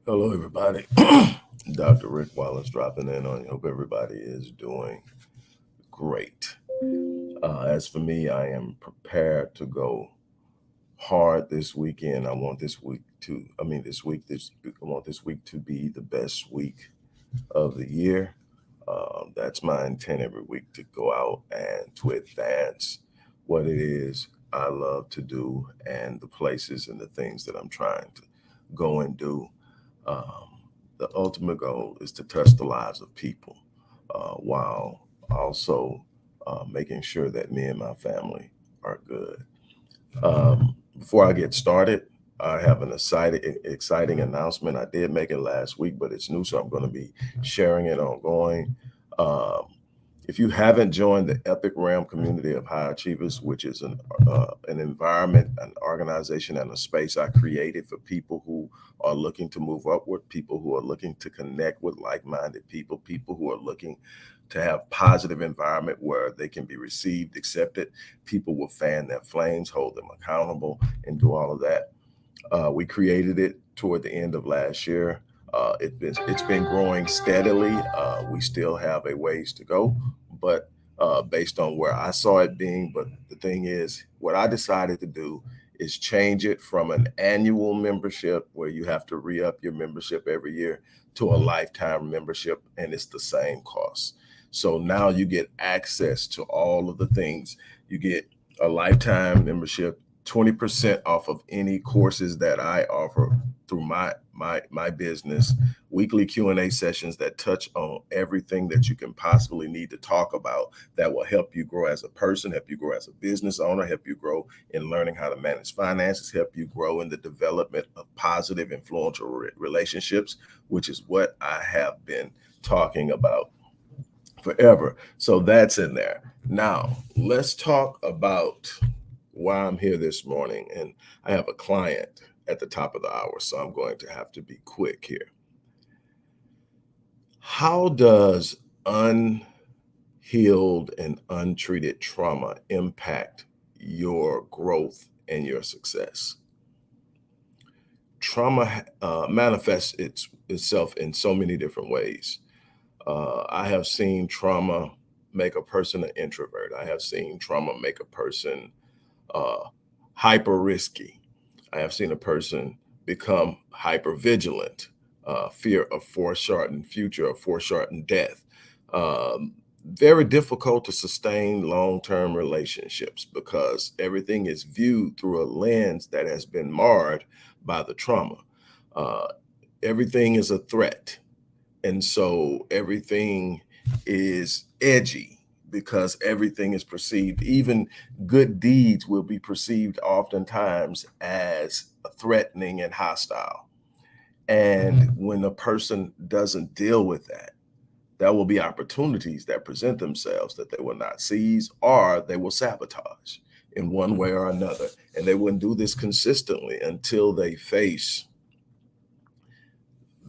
Hello, everybody. Dr. Rick Wallace dropping in on you. Hope everybody is doing great. As for me, I am prepared to go hard this weekend. I want this week to, I mean, this week, I want this week to be the best week of the year. That's my intent every week to go out and to advance what it is I love to do and the places and the things that I'm trying to go and do. Um, the ultimate goal is to touch the lives of people while also making sure that me and my family are good. Before I get started, I have an exciting announcement. I did make it last week, but it's new, so I'm going to be sharing it ongoing. Um, if you haven't joined the Epic Realm community of high achievers, which is an environment, an organization, and a space I created for people who are looking to move upward, people who are looking to connect with like-minded people, people who are looking to have positive environment where they can be received, accepted, people will fan their flames, hold them accountable, and do all of that. We created it toward the end of last year. It's been growing steadily. We still have a ways to go, but based on where I saw it being. But the thing is, what I decided to do is change it from an annual membership where you have to re-up your membership every year to a lifetime membership, and it's the same cost. So now you get access to all of the things. You get a lifetime membership, 20% off of any courses that I offer through my business, weekly Q&A sessions that touch on everything that you can possibly need to talk about that will help you grow as a person, help you grow as a business owner, help you grow in learning how to manage finances, help you grow in the development of positive influential relationships, which is what I have been talking about forever. So that's in there. Now, let's talk about why I'm here this morning. And I have a client at the top of the hour, so I'm going to have to be quick here. How does unhealed and untreated trauma impact your growth and your success? Trauma manifests itself in so many different ways. I have seen trauma make a person an introvert. I have seen trauma make a person uh, hyper risky. I have seen a person become hyper vigilant, fear of foreshortened future or foreshortened death. Um, Very difficult to sustain long term relationships because everything is viewed through a lens that has been marred by the trauma. Uh, Everything is a threat, and so everything is edgy because everything is perceived, even good deeds will be perceived oftentimes as threatening and hostile. And when a person doesn't deal with that, there will be opportunities that present themselves that they will not seize or they will sabotage in one way or another. And they wouldn't do this consistently until they face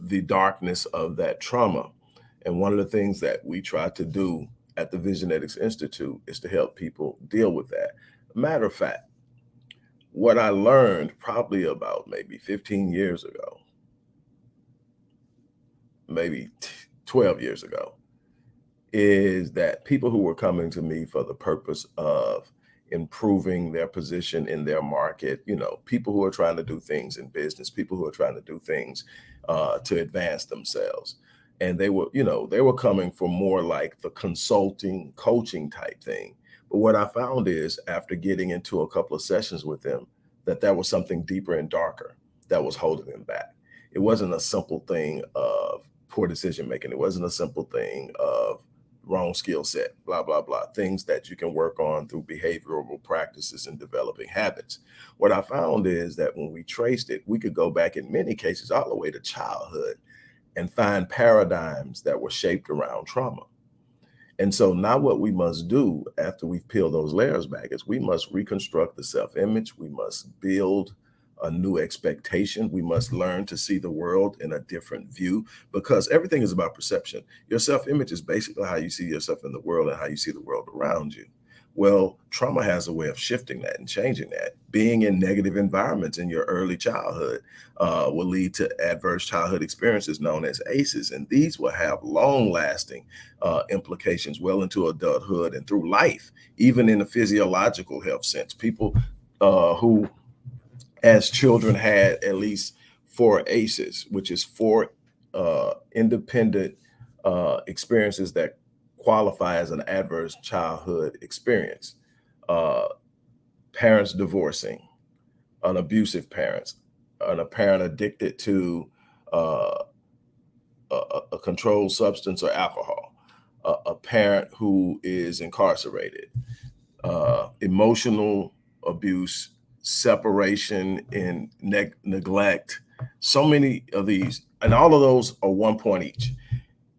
the darkness of that trauma. And one of the things that we try to do at the Visionetics Institute is to help people deal with that. Matter of fact, what I learned probably about maybe 15 years ago, maybe 12 years ago, is that people who were coming to me for the purpose of improving their position in their market, people who are trying to do things in business, people who are trying to do things to advance themselves. And they were coming for more like the consulting, coaching type thing. But what I found is after getting into a couple of sessions with them, that there was something deeper and darker that was holding them back. It wasn't a simple thing of poor decision making. It wasn't a simple thing of wrong skill set, blah, blah, blah, things that you can work on through behavioral practices and developing habits. What I found is that when we traced it, we could go back in many cases all the way to childhood and find paradigms that were shaped around trauma. And so now what we must do after we've peeled those layers back is we must reconstruct the self-image. We must build a new expectation. We must learn to see the world in a different view because everything is about perception. Your self-image is basically how you see yourself in the world and how you see the world around you. Well, trauma has a way of shifting that and changing that. Being in negative environments in your early childhood will lead to adverse childhood experiences known as ACEs. And these will have long lasting implications well into adulthood and through life, even in the physiological health sense. People who, as children, had at least four ACEs, which is four independent experiences that qualify as an adverse childhood experience. Uh, Parents divorcing, an abusive parents, and a parent addicted to uh, a controlled substance or alcohol, a parent who is incarcerated, emotional abuse, separation, and neglect. So many of these, and all of those are 1 point each.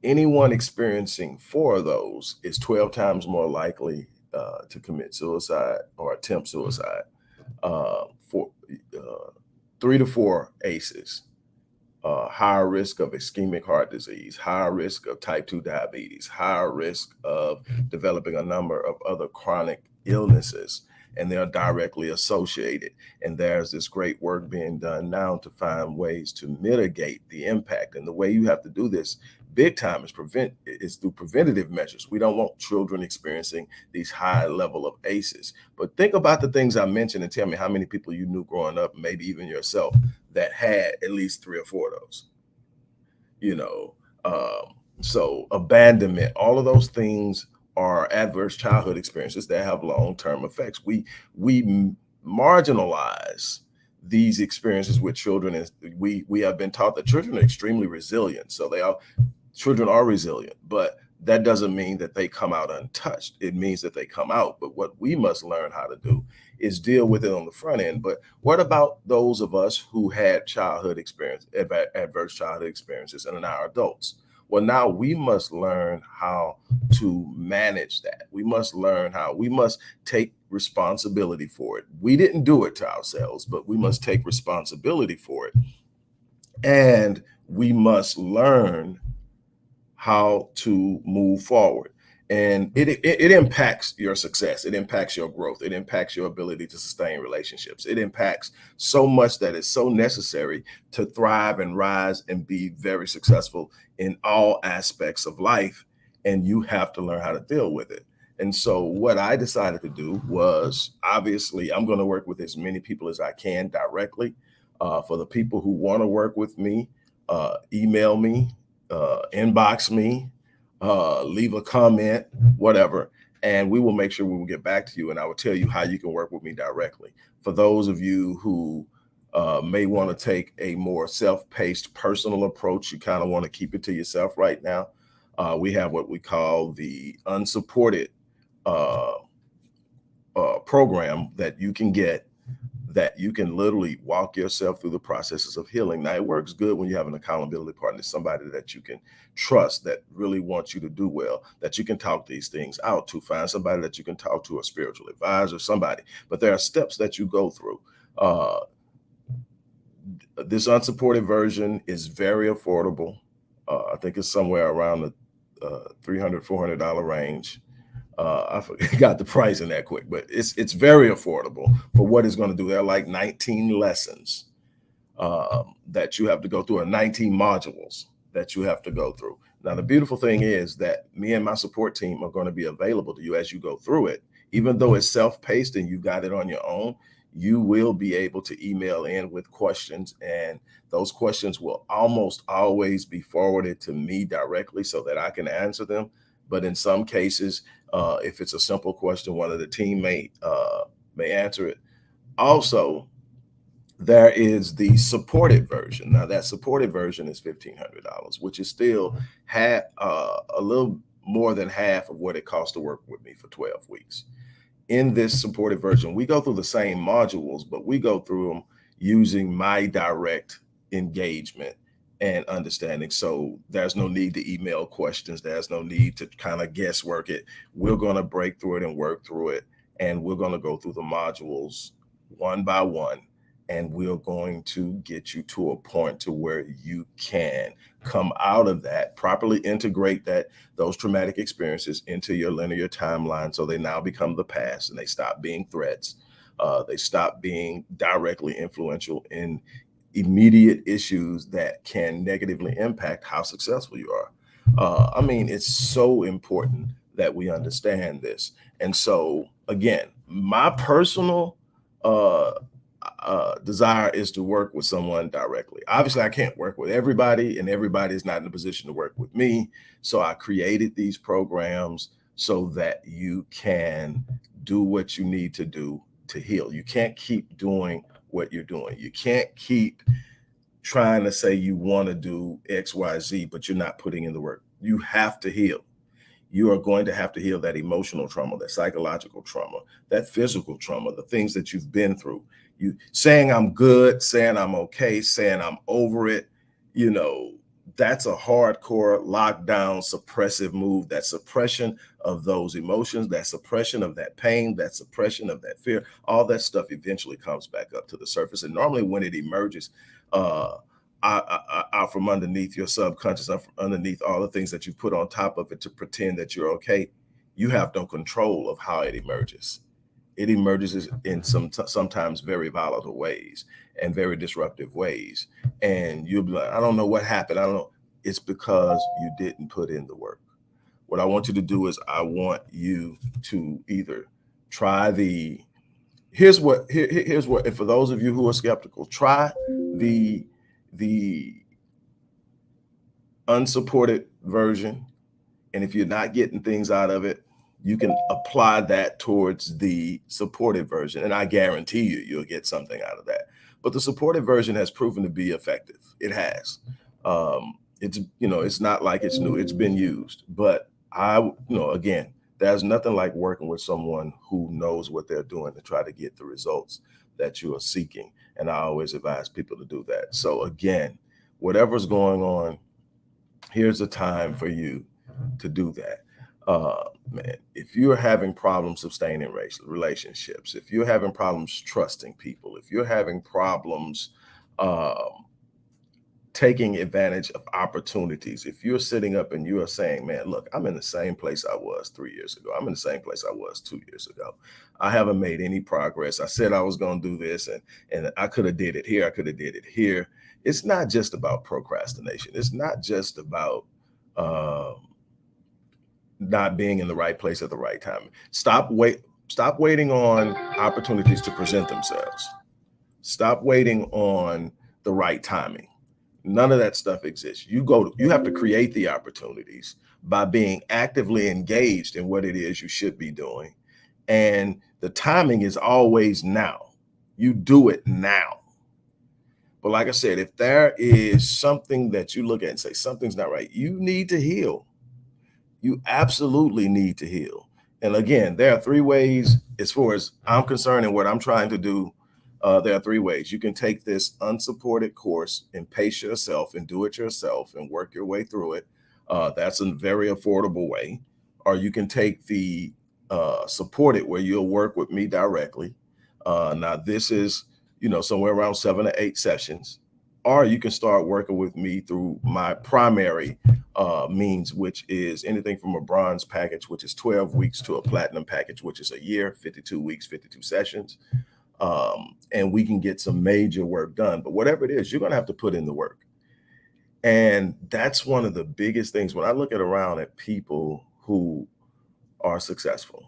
Anyone experiencing four of those is 12 times more likely to commit suicide or attempt suicide. For 3 to 4 ACEs, higher risk of ischemic heart disease, higher risk of type 2 diabetes, higher risk of developing a number of other chronic illnesses, and they're directly associated. And there's this great work being done now to find ways to mitigate the impact. And the way you have to do this big time is through preventative measures. We don't want children experiencing these high level of ACEs. But think about the things I mentioned and tell me how many people you knew growing up, maybe even yourself, that had at least 3 or 4 of those. You know, so abandonment, all of those things are adverse childhood experiences that have long-term effects. We marginalize these experiences with children, and we have been taught that children are extremely resilient. So children are resilient, but that doesn't mean that they come out untouched. It means that they come out. But what we must learn how to do is deal with it on the front end. But what about those of us who had adverse childhood experiences, and are now adults? Well, now we must learn how to manage that. We must take responsibility for it. We didn't do it to ourselves, but we must take responsibility for it. And we must learn how to move forward. And it impacts your success. It impacts your growth. It impacts your ability to sustain relationships. It impacts so much that is so necessary to thrive and rise and be very successful in all aspects of life. And you have to learn how to deal with it. And so what I decided to do was, obviously, I'm going to work with as many people as I can directly. For the people who want to work with me, email me, inbox me, leave a comment, whatever, and we will make sure we will get back to you. And I will tell you how you can work with me directly. For those of you who may want to take a more self-paced personal approach, you kind of want to keep it to yourself right now. We have what we call the unsupported program that you can get, that you can literally walk yourself through the processes of healing. Now, it works good when you have an accountability partner, somebody that you can trust, that really wants you to do well, that you can talk these things out to. Find somebody that you can talk to, a spiritual advisor, somebody. But there are steps that you go through. This unsupported version is very affordable. I think it's somewhere around the $300, $400 range. I forgot the price in that quick, but it's very affordable for what it's going to do. There are like 19 lessons that you have to go through, and 19 modules that you have to go through. Now, the beautiful thing is that me and my support team are going to be available to you as you go through it. Even though it's self-paced and you got it on your own, you will be able to email in with questions, and those questions will almost always be forwarded to me directly so that I can answer them. But in some cases, if it's a simple question, one of the team may answer it. Also, there is the supported version. Now, that supported version is $1,500, which is still a little more than half of what it costs to work with me for 12 weeks. In this supported version, we go through the same modules, but we go through them using my direct engagement and understanding. So there's no need to email questions. There's no need to kind of guesswork it. We're going to break through it and work through it. And we're going to go through the modules one by one. and we're going to get you to a point to where you can come out of that, properly integrate those traumatic experiences into your linear timeline, so they now become the past and they stop being threats. They stop being directly influential in immediate issues that can negatively impact how successful you are. I mean, it's so important that we understand this. And so, again, my personal uh, desire is to work with someone directly. Obviously, I can't work with everybody, and everybody is not in a position to work with me. So I created these programs so that you can do what you need to do to heal. You can't keep doing what you're doing. You can't keep trying to say you want to do XYZ, but you're not putting in the work. You have to heal. You are going to have to heal that emotional trauma, that psychological trauma, that physical trauma, the things that you've been through. You saying I'm good, saying I'm okay, saying I'm over it, you know, that's a hardcore lockdown suppressive move. That suppression of those emotions, that suppression of that pain, that suppression of that fear, all that stuff eventually comes back up to the surface. And normally when it emerges, uh, out from underneath your subconscious, out from underneath all the things that you put on top of it to pretend that you're okay, you have no control of how it emerges. It emerges in sometimes very volatile ways and very disruptive ways. And you'll be like, I don't know what happened. I don't know. It's because you didn't put in the work. What I want you to do is I want you to either try here's what, and for those of you who are skeptical, try the the unsupported version. And if you're not getting things out of it, you can apply that towards the supported version. And I guarantee you'll get something out of that. But the supported version has proven to be effective. It has. It's not like it's new. It's been used. But again, there's nothing like working with someone who knows what they're doing to try to get the results that you are seeking. And I always advise people to do that. So again, whatever's going on, here's a time for you to do that. Man, if you're having problems sustaining relationships, if you're having problems trusting people, if you're having problems um, taking advantage of opportunities, if you're sitting up and you are saying, man, look, I'm in the same place I was 3 years ago, I'm in the same place I was 2 years ago, I haven't made any progress. I said I was going to do this, and I could have did it here, I could have did it here. It's not just about procrastination. It's not just about um, not being in the right place at the right time. Stop waiting on opportunities to present themselves. Stop waiting on the right timing. None of that stuff exists. You have to create the opportunities by being actively engaged in what it is you should be doing. And the timing is always now. You do it now. But like I said, if there is something that you look at and say something's not right, you need to heal. You absolutely need to heal. And again, there are three ways, as far as I'm concerned and what I'm trying to do. There are three ways. You can take this unsupported course and pace yourself and do it yourself and work your way through it. That's a very affordable way. Or you can take the supported, where you'll work with me directly. Now, this is, somewhere around 7 to 8 sessions. Or you can start working with me through my primary means, which is anything from a bronze package, which is 12 weeks, to a platinum package, which is a year, 52 weeks, 52 sessions. And we can get some major work done. But whatever it is, you're going to have to put in the work. And that's one of the biggest things when I look around at people who are successful.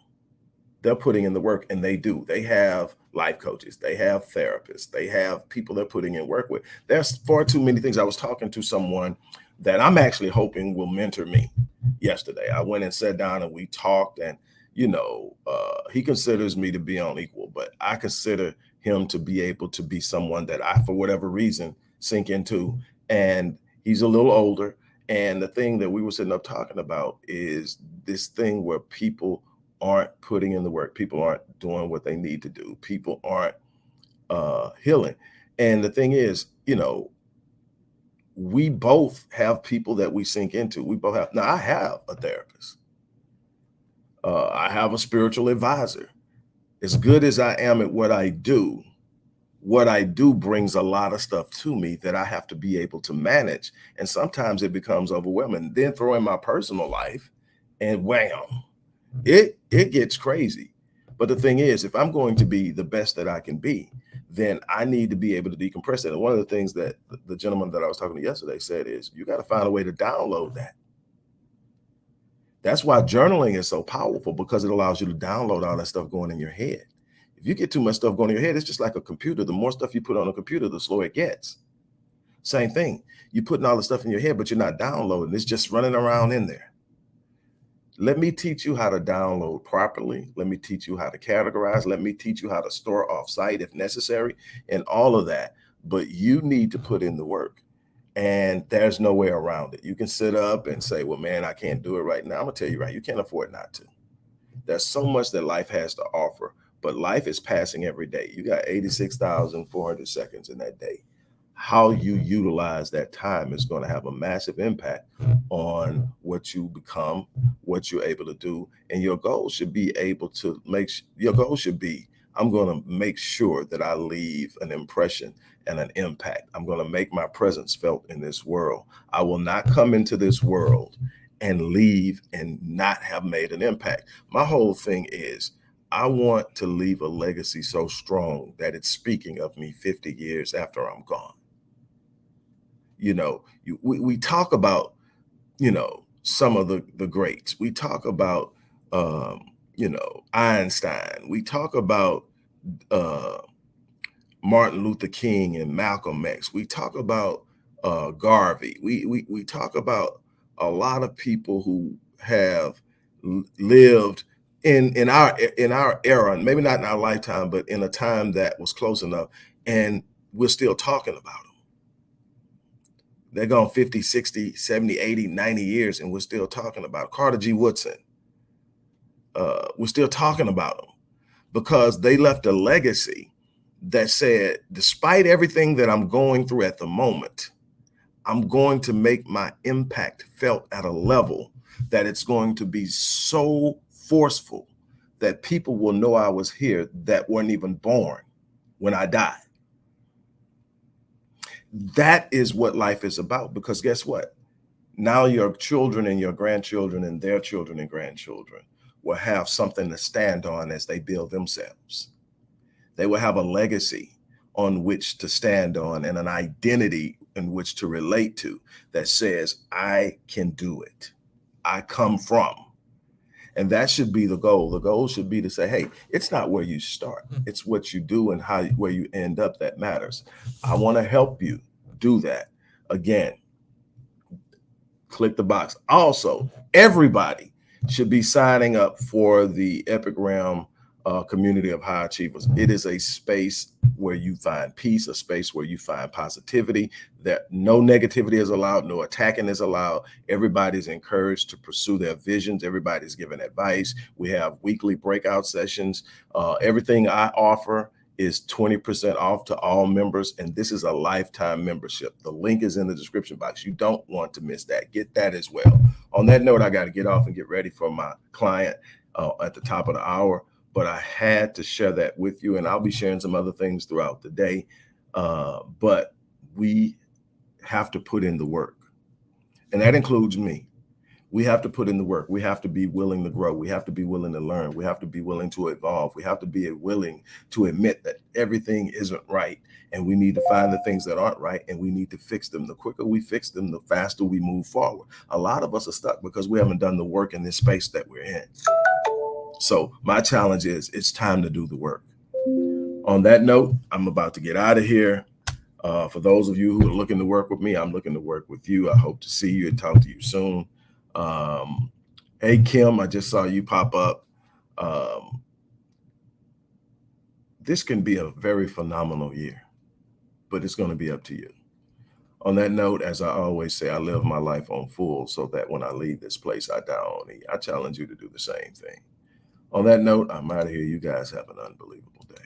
They're putting in the work, and they do. They have life coaches, they have therapists, they have people they're putting in work with. There's far too many things. I was talking to someone that I'm actually hoping will mentor me yesterday. I went and sat down and we talked, and he considers me to be on equal, but I consider him to be able to be someone that I, for whatever reason, sink into. And he's a little older. And the thing that we were sitting up talking about is this thing where people aren't putting in the work. People aren't doing what they need to do. People aren't healing. And the thing is, we both have people that we sink into. We both have. Now, I have a therapist. I have a spiritual advisor. As good as I am at what I do, what I do brings a lot of stuff to me that I have to be able to manage. And sometimes it becomes overwhelming. Then throw in my personal life and wham, it gets crazy. But the thing is, if I'm going to be the best that I can be, then I need to be able to decompress it. And one of the things that the gentleman that I was talking to yesterday said is you got to find a way to download that. That's why journaling is so powerful, because it allows you to download all that stuff going in your head. If you get too much stuff going in your head, it's just like a computer. The more stuff you put on a computer, the slower it gets. Same thing. You're putting all the stuff in your head, but you're not downloading. It's just running around in there. Let me teach you how to download properly. Let me teach you how to categorize. Let me teach you how to store off-site if necessary, and all of that. But you need to put in the work. And there's no way around it. You can sit up and say, well, man, I can't do it right now. I'm gonna tell you right, you can't afford not to. There's so much that life has to offer, but life is passing every day. You got 86,400 seconds in that day. How you utilize that time is going to have a massive impact on what you become, what you're able to do. And your goal should be I'm going to make sure that I leave an impression and an impact. I'm going to make my presence felt in this world. I will not come into this world and leave and not have made an impact. My whole thing is I want to leave a legacy so strong that it's speaking of me 50 years after I'm gone. We talk about, some of the greats. We talk about, Einstein. We talk about uh, Martin Luther King and Malcolm X. We talk about Garvey. We talk about a lot of people who have lived in our era, and maybe not in our lifetime, but in a time that was close enough, and we're still talking about them. They're gone 50, 60, 70, 80, 90 years, and we're still talking about Carter G. Woodson. We're still talking about them because they left a legacy that said, despite everything that I'm going through at the moment, I'm going to make my impact felt at a level that it's going to be so forceful that people will know I was here that weren't even born when I died. That is what life is about, because guess what? Now your children and your grandchildren and their children and grandchildren will have something to stand on as they build themselves. They will have a legacy on which to stand on and an identity in which to relate to that says, I can do it. I come from. And that should be the goal. The goal should be to say, hey, it's not where you start. It's what you do and where you end up that matters. I want to help you do that. Again, click the box. Also, everybody should be signing up for the Epic Realm community of high achievers. It is a space where you find peace, a space where you find positivity, that no negativity is allowed, no attacking is allowed. Everybody's encouraged to pursue their visions. Everybody's given advice. We have weekly breakout sessions. Everything I offer is 20% off to all members, and this is a lifetime membership. The link is in the description box. You don't want to miss that. Get that as well. On that note, I got to get off and get ready for my client at the top of the hour, but I had to share that with you, and I'll be sharing some other things throughout the day. But we have to put in the work, and that includes me. We have to put in the work. We have to be willing to grow. We have to be willing to learn. We have to be willing to evolve. We have to be willing to admit that everything isn't right, and we need to find the things that aren't right, and we need to fix them. The quicker we fix them, the faster we move forward. A lot of us are stuck because we haven't done the work in this space that we're in. So my challenge is, it's time to do the work. On that note, I'm about to get out of here. For those of you who are looking to work with me, I'm looking to work with you. I hope to see you and talk to you soon. Hey, Kim, I just saw you pop up. This can be a very phenomenal year, but it's going to be up to you. On that note, as I always say, I live my life on full so that when I leave this place, I die on E. I challenge you to do the same thing. On that note, I'm out of here. You guys have an unbelievable day.